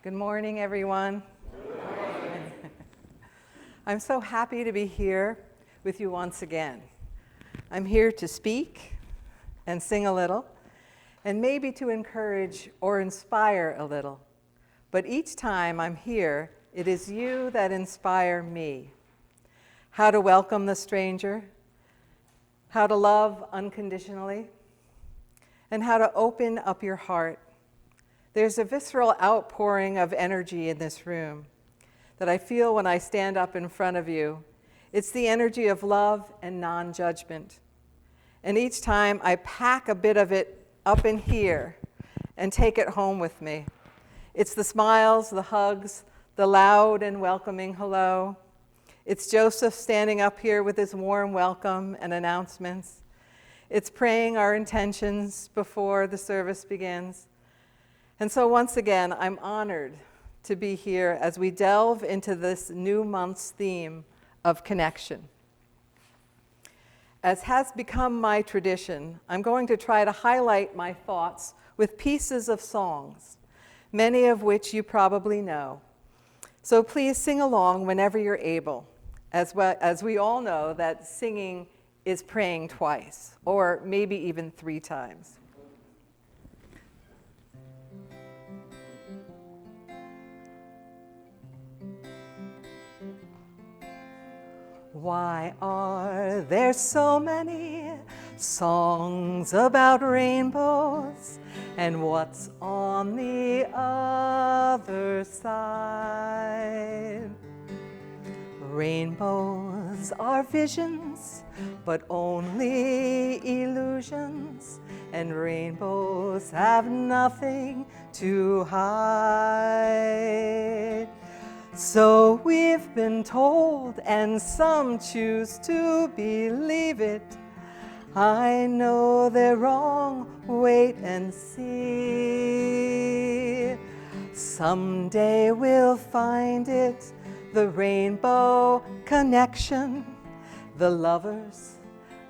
Good morning, everyone. Good morning. I'm so happy to be here with you once again. I'm here to speak and sing a little, and maybe to encourage or inspire a little. But each time I'm here, it is you that inspire me. How to welcome the stranger, how to love unconditionally, and how to open up your heart. There's a visceral outpouring of energy in this room that I feel when I stand up in front of you. It's the energy of love and non-judgment. And each time I pack a bit of it up in here and take it home with me. It's the smiles, the hugs, the loud and welcoming hello. It's Joseph standing up here with his warm welcome and announcements. It's praying our intentions before the service begins. And so once again, I'm honored to be here as we delve into this new month's theme of connection. As has become my tradition, I'm going to try to highlight my thoughts with pieces of songs, many of which you probably know. So please sing along whenever you're able, as we all know that singing is praying twice, or maybe even 3 times. Why are there so many songs about rainbows? And what's on the other side? Rainbows are visions, but only illusions. And rainbows have nothing to hide. So we've been told, and some choose to believe it. I know they're wrong, wait and see. Someday we'll find it, the rainbow connection, the lovers,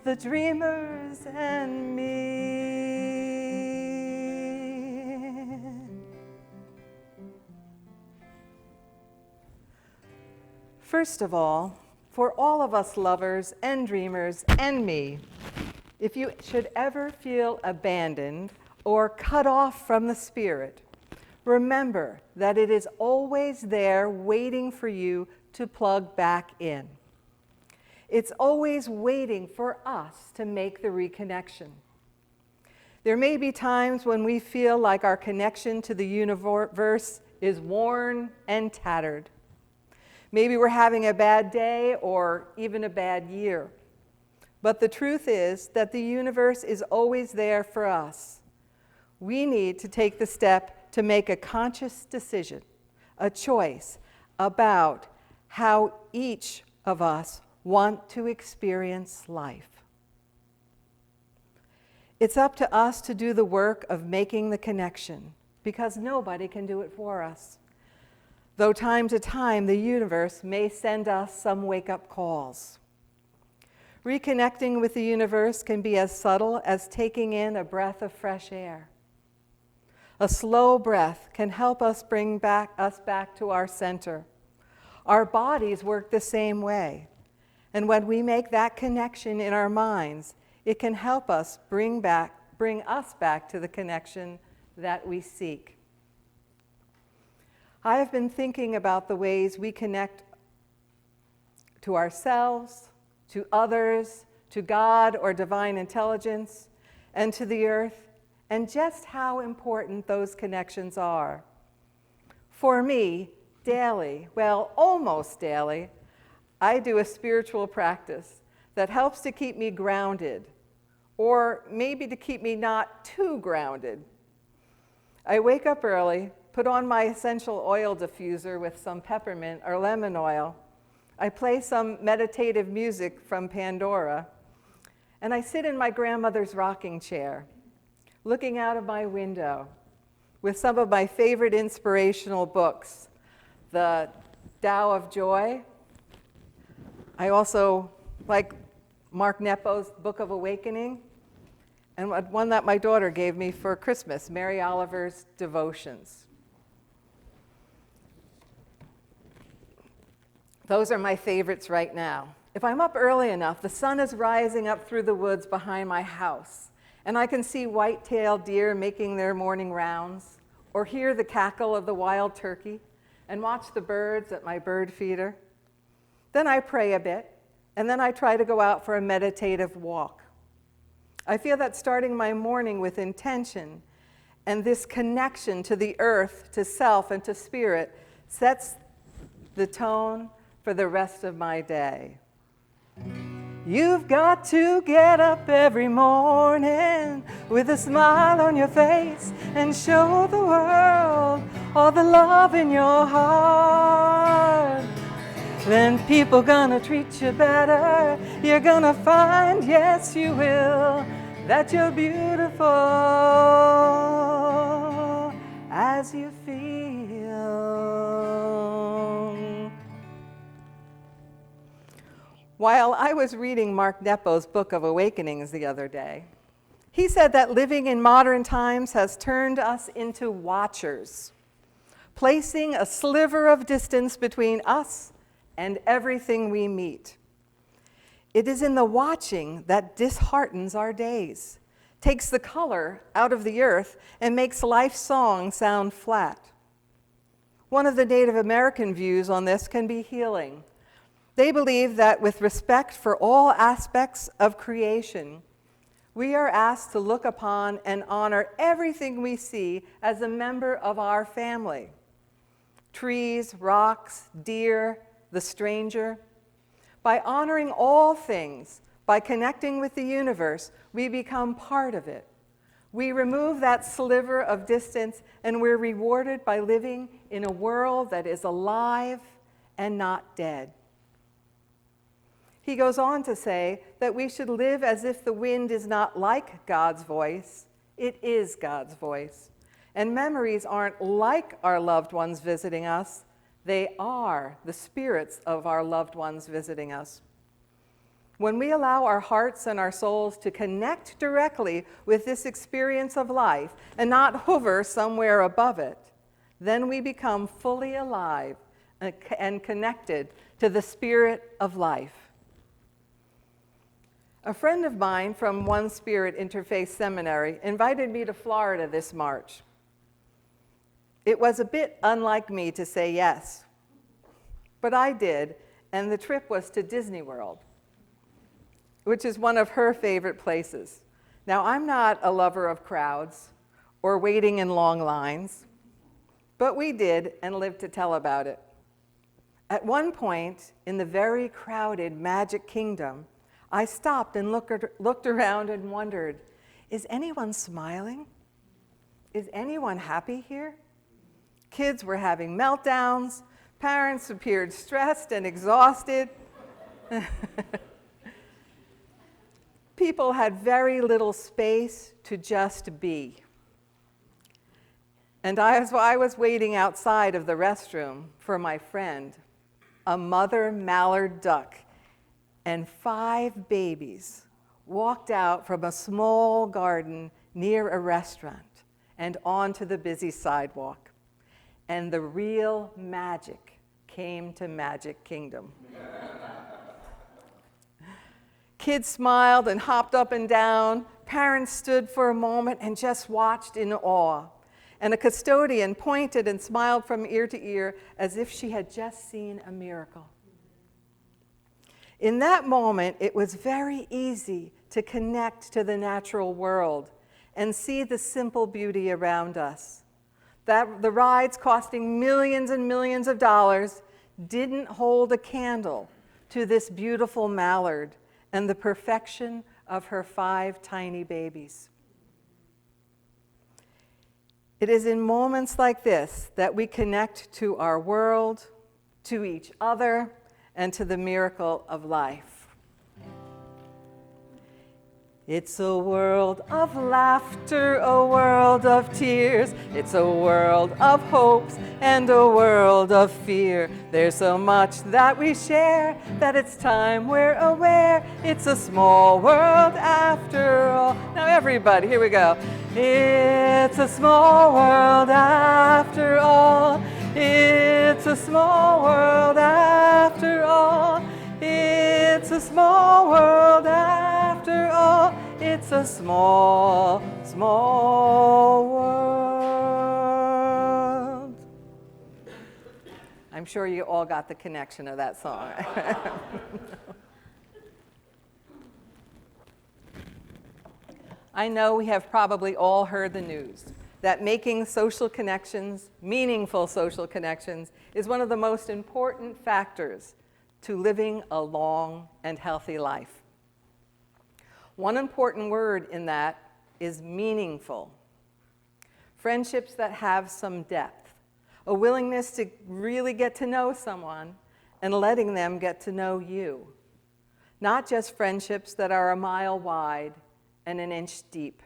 the dreamers, and me. First of all, for all of us lovers and dreamers and me, if you should ever feel abandoned or cut off from the Spirit, remember that it is always there waiting for you to plug back in. It's always waiting for us to make the reconnection. There may be times when we feel like our connection to the universe is worn and tattered. Maybe we're having a bad day or even a bad year. But the truth is that the universe is always there for us. We need to take the step to make a conscious decision, a choice about how each of us want to experience life. It's up to us to do the work of making the connection, because nobody can do it for us. Though time to time the universe may send us some wake-up calls. Reconnecting with the universe can be as subtle as taking in a breath of fresh air. A slow breath can help us bring us back to our center. Our bodies work the same way. And when we make that connection in our minds, it can help us bring us back to the connection that we seek. I have been thinking about the ways we connect to ourselves, to others, to God or divine intelligence, and to the earth, and just how important those connections are. For me, daily, well, almost daily, I do a spiritual practice that helps to keep me grounded, or maybe to keep me not too grounded. I wake up early, put on my essential oil diffuser with some peppermint or lemon oil. I play some meditative music from Pandora, and I sit in my grandmother's rocking chair, looking out of my window with some of my favorite inspirational books, the Tao of Joy. I also like Mark Nepo's Book of Awakening, and one that my daughter gave me for Christmas, Mary Oliver's Devotions. Those are my favorites right now. If I'm up early enough, the sun is rising up through the woods behind my house, and I can see white-tailed deer making their morning rounds, or hear the cackle of the wild turkey, and watch the birds at my bird feeder. Then I pray a bit, and then I try to go out for a meditative walk. I feel that starting my morning with intention and this connection to the earth, to self, and to spirit sets the tone for the rest of my day. You've got to get up every morning with a smile on your face and show the world all the love in your heart. Then people gonna treat you better. You're gonna find, yes you will, that you're beautiful as you feel. While I was reading Mark Nepo's Book of Awakenings the other day, he said that living in modern times has turned us into watchers, placing a sliver of distance between us and everything we meet. It is in the watching that disheartens our days, takes the color out of the earth, and makes life's song sound flat. One of the Native American views on this can be healing. They believe that with respect for all aspects of creation, we are asked to look upon and honor everything we see as a member of our family. Trees, rocks, deer, the stranger. By honoring all things, by connecting with the universe, we become part of it. We remove that sliver of distance, and we're rewarded by living in a world that is alive and not dead. He goes on to say that we should live as if the wind is not like God's voice, it is God's voice. And memories aren't like our loved ones visiting us, they are the spirits of our loved ones visiting us. When we allow our hearts and our souls to connect directly with this experience of life and not hover somewhere above it, then we become fully alive and connected to the spirit of life. A friend of mine from One Spirit Interfaith Seminary invited me to Florida this March. It was a bit unlike me to say yes, but I did, and the trip was to Disney World, which is one of her favorite places. Now, I'm not a lover of crowds or waiting in long lines, but we did and lived to tell about it. At one point, in the very crowded Magic Kingdom, I stopped and looked around and wondered, is anyone smiling? Is anyone happy here? Kids were having meltdowns. Parents appeared stressed and exhausted. People had very little space to just be. And as I was waiting outside of the restroom for my friend, a mother mallard duck and 5 babies walked out from a small garden near a restaurant and onto the busy sidewalk. And the real magic came to Magic Kingdom. Kids smiled and hopped up and down. Parents stood for a moment and just watched in awe. And a custodian pointed and smiled from ear to ear as if she had just seen a miracle. In that moment, it was very easy to connect to the natural world and see the simple beauty around us. That the rides costing millions and millions of dollars didn't hold a candle to this beautiful mallard and the perfection of her 5 tiny babies. It is in moments like this that we connect to our world, to each other, and to the miracle of life. It's a world of laughter, a world of tears. It's a world of hopes and a world of fear. There's so much that we share that it's time we're aware. It's a small world after all. Now everybody, here we go. It's a small world after all. It's a small world after after all. It's a small world after all. It's a small, small world. I'm sure you all got the connection of that song. I know we have probably all heard the news that making social connections, meaningful social connections, is one of the most important factors to living a long and healthy life. One important word in that is meaningful. Friendships that have some depth, a willingness to really get to know someone and letting them get to know you. Not just friendships that are a mile wide and an inch deep.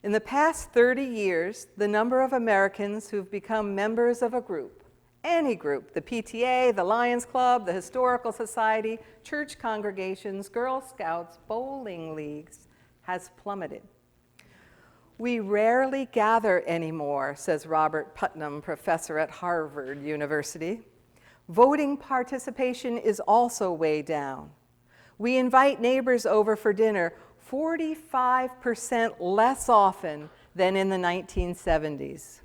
In the past 30 years, the number of Americans who've become members of a group, any group, the PTA, the Lions Club, the Historical Society, church congregations, Girl Scouts, bowling leagues, has plummeted. We rarely gather anymore, says Robert Putnam, professor at Harvard University. Voting participation is also way down. We invite neighbors over for dinner 45% less often than in the 1970s.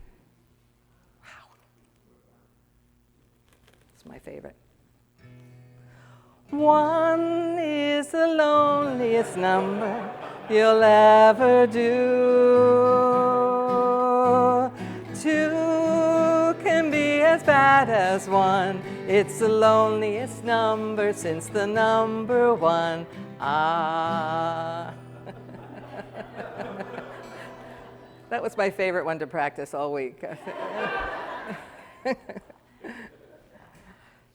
Wow. It's my favorite. One is the loneliest number you'll ever do. Two can be as bad as one. It's the loneliest number since the number one. Ah. That was my favorite one to practice all week.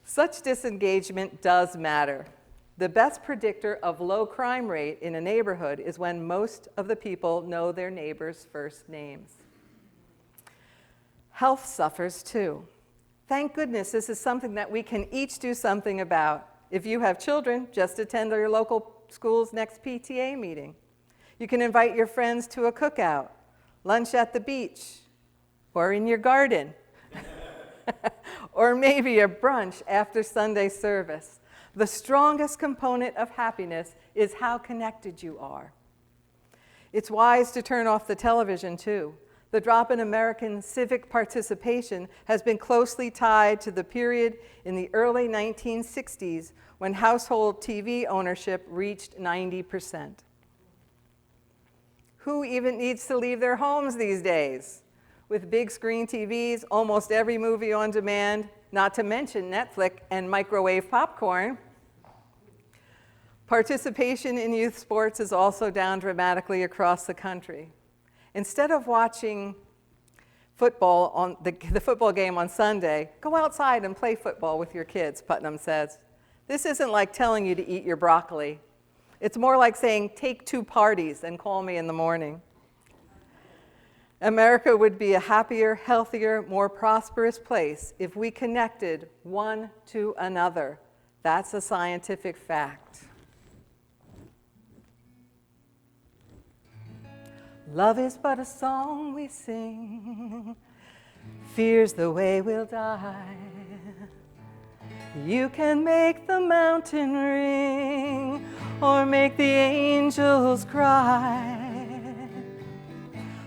Such disengagement does matter. The best predictor of low crime rate in a neighborhood is when most of the people know their neighbors' first names. Health suffers too. Thank goodness this is something that we can each do something about. If you have children, just attend your local school's next PTA meeting. You can invite your friends to a cookout, lunch at the beach, or in your garden, or maybe a brunch after Sunday service. The strongest component of happiness is how connected you are. It's wise to turn off the television too. The drop in American civic participation has been closely tied to the period in the early 1960s when household TV ownership reached 90%. Who even needs to leave their homes these days? With big screen TVs, almost every movie on demand, not to mention Netflix and microwave popcorn. Participation in youth sports is also down dramatically across the country. Instead of watching football on the football game on Sunday, go outside and play football with your kids, Putnam says. This isn't like telling you to eat your broccoli. It's more like saying, take 2 parties and call me in the morning. America would be a happier, healthier, more prosperous place if we connected one to another. That's a scientific fact. Love is but a song we sing, fear's the way we'll die. You can make the mountain ring or make the angels cry.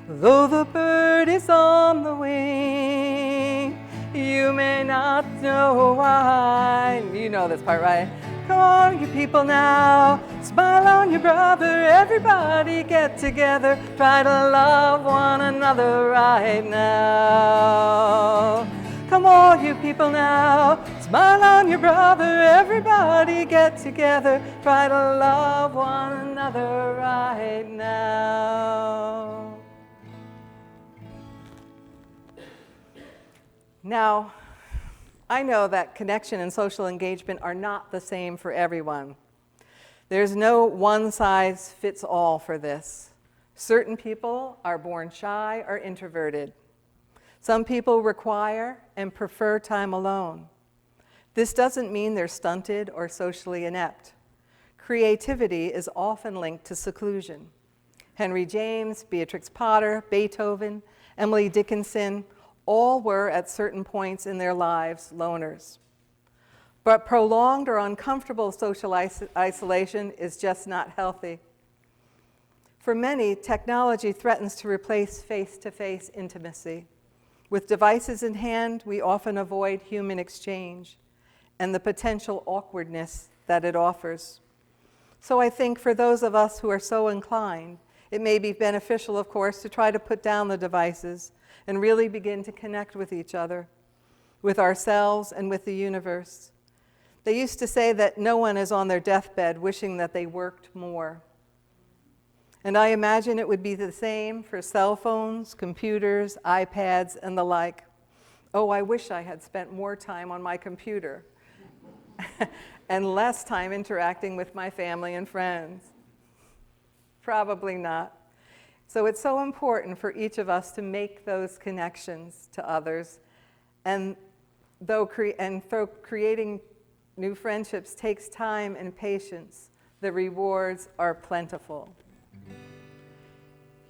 Though the bird is on the wing, you may not know why. You know this part, right? Come on, you people now, smile on your brother, everybody get together, try to love one another right now. Come on, you people now, smile on your brother, everybody get together, try to love one another right now. Now, I know that connection and social engagement are not the same for everyone. There's no one-size-fits-all for this. Certain people are born shy or introverted. Some people require and prefer time alone. This doesn't mean they're stunted or socially inept. Creativity is often linked to seclusion. Henry James, Beatrix Potter, Beethoven, Emily Dickinson, all were at certain points in their lives loners. But prolonged or uncomfortable social isolation is just not healthy. For many, technology threatens to replace face-to-face intimacy. With devices in hand, we often avoid human exchange and the potential awkwardness that it offers. So I think for those of us who are so inclined, it may be beneficial, of course, to try to put down the devices and really begin to connect with each other, with ourselves and with the universe. They used to say that no one is on their deathbed wishing that they worked more. And I imagine it would be the same for cell phones, computers, iPads, and the like. Oh, I wish I had spent more time on my computer and less time interacting with my family and friends. Probably not. So it's so important for each of us to make those connections to others. And though creating new friendships takes time and patience, the rewards are plentiful.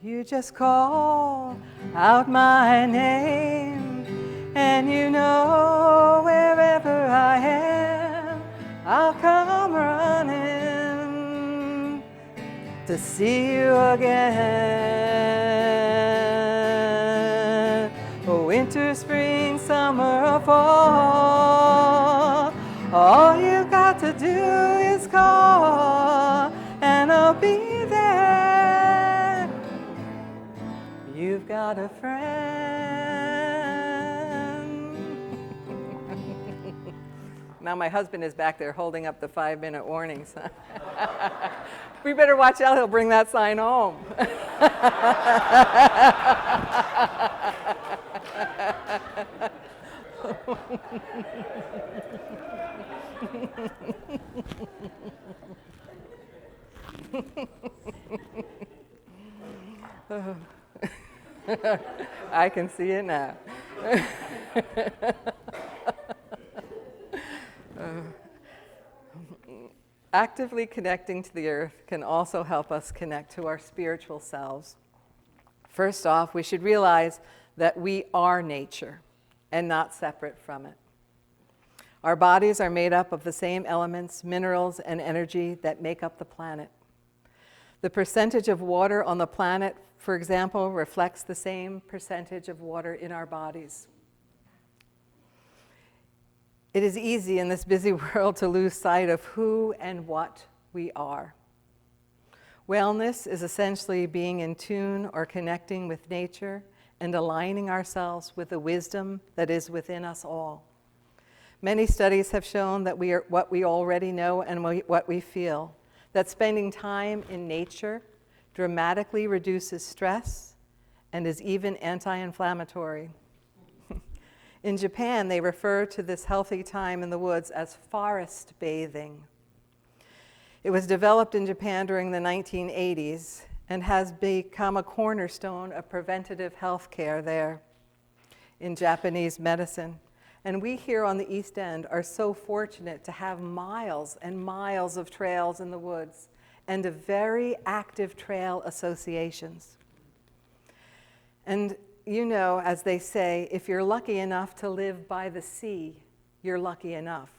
You just call out my name, and you know wherever I am, I'll come running to see you again. Winter, spring, summer, or fall, all you got to do is call, and I'll be there. You've got a friend. Now my husband is back there holding up the 5-minute warning sign. We better watch out, he'll bring that sign home. I can see it now. Actively connecting to the earth can also help us connect to our spiritual selves. First off, we should realize that we are nature and not separate from it. Our bodies are made up of the same elements, minerals, and energy that make up the planet. The percentage of water on the planet, for example, reflects the same percentage of water in our bodies. It is easy in this busy world to lose sight of who and what we are. Wellness is essentially being in tune or connecting with nature and aligning ourselves with the wisdom that is within us all. Many studies have shown that we are what we already know and what we feel, that spending time in nature dramatically reduces stress and is even anti-inflammatory. In Japan, they refer to this healthy time in the woods as forest bathing. It was developed in Japan during the 1980s and has become a cornerstone of preventative health care there in Japanese medicine. And we here on the East End are so fortunate to have miles and miles of trails in the woods and a very active trail associations. And you know, as they say, if you're lucky enough to live by the sea, you're lucky enough.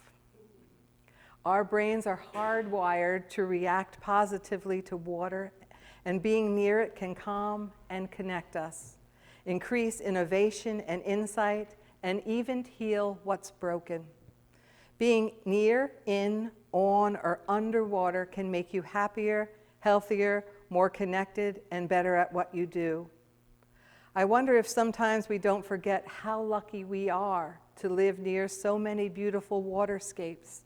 Our brains are hardwired to react positively to water, and being near it can calm and connect us, increase innovation and insight, and even heal what's broken. Being near, in, on, or underwater can make you happier, healthier, more connected, and better at what you do. I wonder if sometimes we don't forget how lucky we are to live near so many beautiful waterscapes,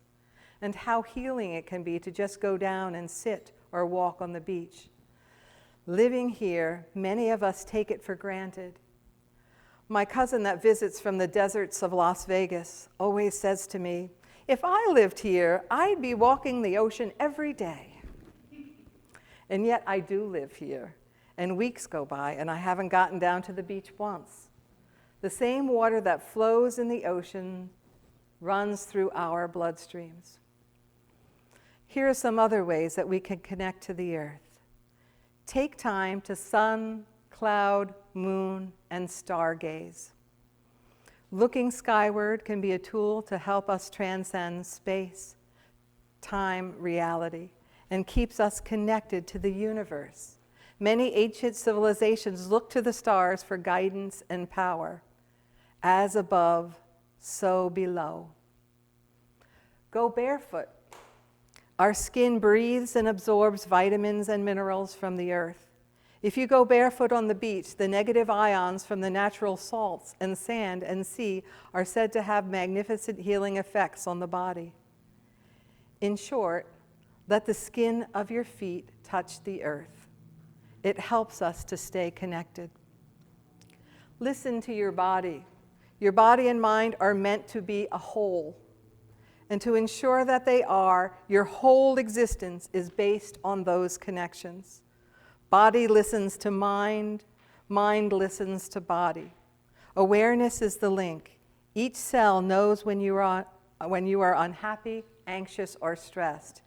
and how healing it can be to just go down and sit or walk on the beach. Living here, many of us take it for granted. My cousin that visits from the deserts of Las Vegas always says to me, "If I lived here, I'd be walking the ocean every day." And yet I do live here. And weeks go by, and I haven't gotten down to the beach once. The same water that flows in the ocean runs through our bloodstreams. Here are some other ways that we can connect to the earth. Take time to sun, cloud, moon, and star gaze. Looking skyward can be a tool to help us transcend space, time, reality, and keeps us connected to the universe. Many ancient civilizations looked to the stars for guidance and power. As above, so below. Go barefoot. Our skin breathes and absorbs vitamins and minerals from the earth. If you go barefoot on the beach, the negative ions from the natural salts and sand and sea are said to have magnificent healing effects on the body. In short, let the skin of your feet touch the earth. It helps us to stay connected. Listen to your body. Your body and mind are meant to be a whole. And to ensure that they are, your whole existence is based on those connections. Body listens to mind, mind listens to body. Awareness is the link. Each cell knows when you are unhappy, anxious, or stressed.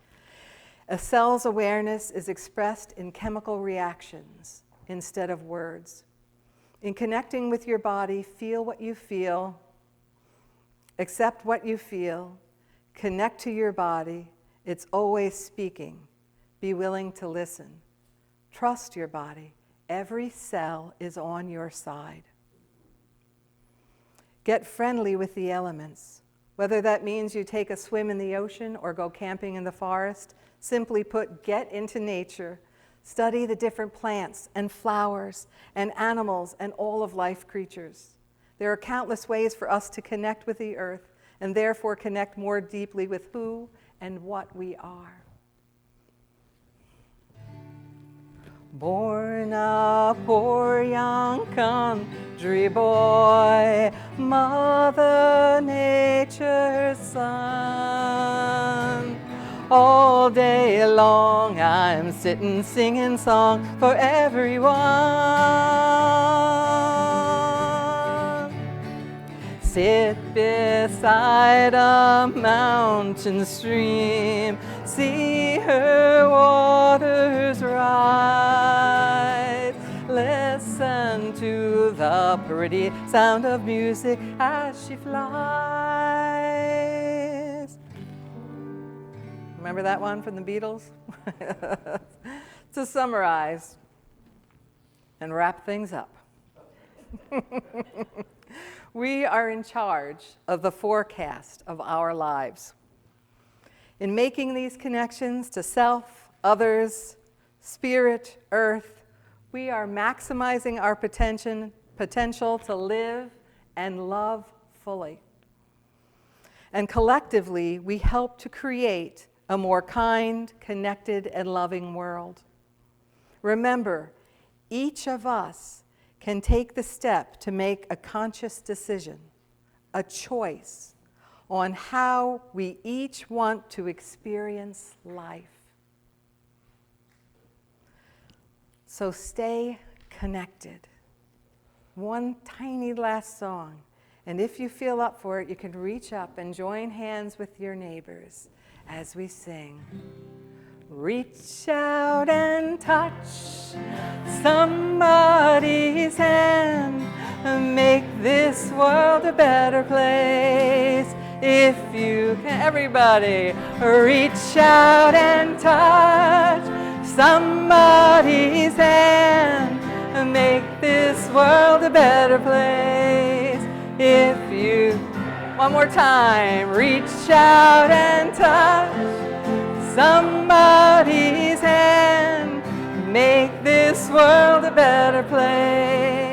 A cell's awareness is expressed in chemical reactions instead of words. In connecting with your body, feel what you feel, accept what you feel, connect to your body. It's always speaking. Be willing to listen. Trust your body. Every cell is on your side. Get friendly with the elements. Whether that means you take a swim in the ocean or go camping in the forest, simply put, get into nature. Study the different plants and flowers and animals and all of life creatures. There are countless ways for us to connect with the earth and therefore connect more deeply with who and what we are. Born a poor young country boy, Mother Nature's son. All day long I'm sitting singing song for everyone. Sit beside a mountain stream, see her waters rise. Listen to the pretty sound of music as she flies. Remember that one from the Beatles? To summarize and wrap things up. We are in charge of the forecast of our lives. In making these connections to self, others, spirit, earth, we are maximizing our potential to live and love fully. And collectively, we help to create a more kind, connected, and loving world. Remember, each of us can take the step to make a conscious decision, a choice on how we each want to experience life. So stay connected. One tiny last song, and if you feel up for it, you can reach up and join hands with your neighbors as we sing. Reach out and touch somebody's hand and make this world a better place. If you can, everybody, reach out and touch somebody's hand and make this world a better place. If you, one more time, reach out and touch somebody's hand, make this world a better place.